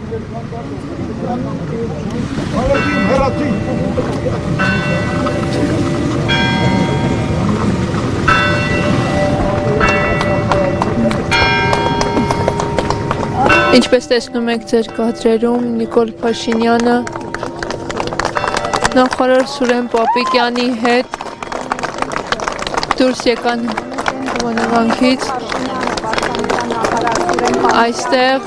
Ինչպես տեսնում եք ձեր կադրերում, Նիկոլ Փաշինյանը նախարար Սուրեն Պապիկյանի հետ դուրս եկան հավանականքից այստեղ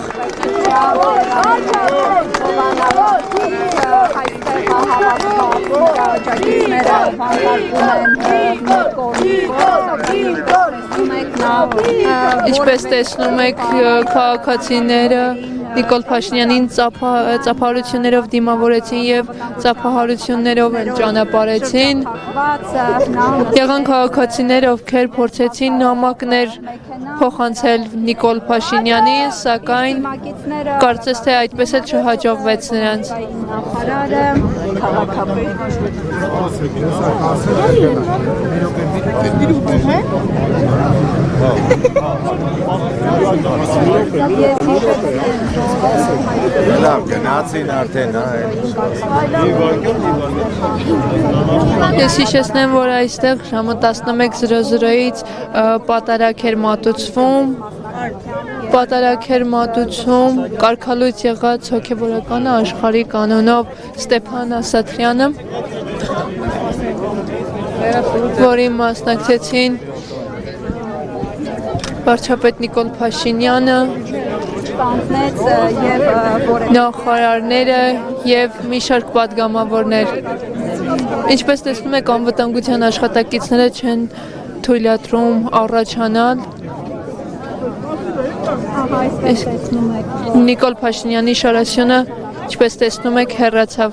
Ինչպես տեսնում եք քաղաքացիները Նիկոլ Փաշինյանին ծափահարություններով դիմավորեցին եւ ծափահարություններով էլ ճանապարհեցին եղան քաղաքացիներ ովքեր փորձեցին նամակներ փոխանցել Նիկոլ Փաշինյանին սակայն կարծես թե այդպես էլ չհաջողվեց նրանց Լավ, գնացին արդեն, Ես հիշեցնեմ, որ այստեղ ժամը 11:00-ից պատարագ էր մատուցվում, կարգալույծ եղած հոգևորականը աշխարհի կանոնով Ստեփան Ասատրյանը, որին մասնակցեցին վարչապետ Նիկոլ Փաշինյանը, նախարարները եւ մի շարք պատգամավորներ։ Ինչպես տեսնում եք, անվտանգության աշխատակիցները չեն թույլատրում առաջանալ Նիկոլ Փաշինյանի շարասյունը, ինչպես տեսնում եք, հեռացավ։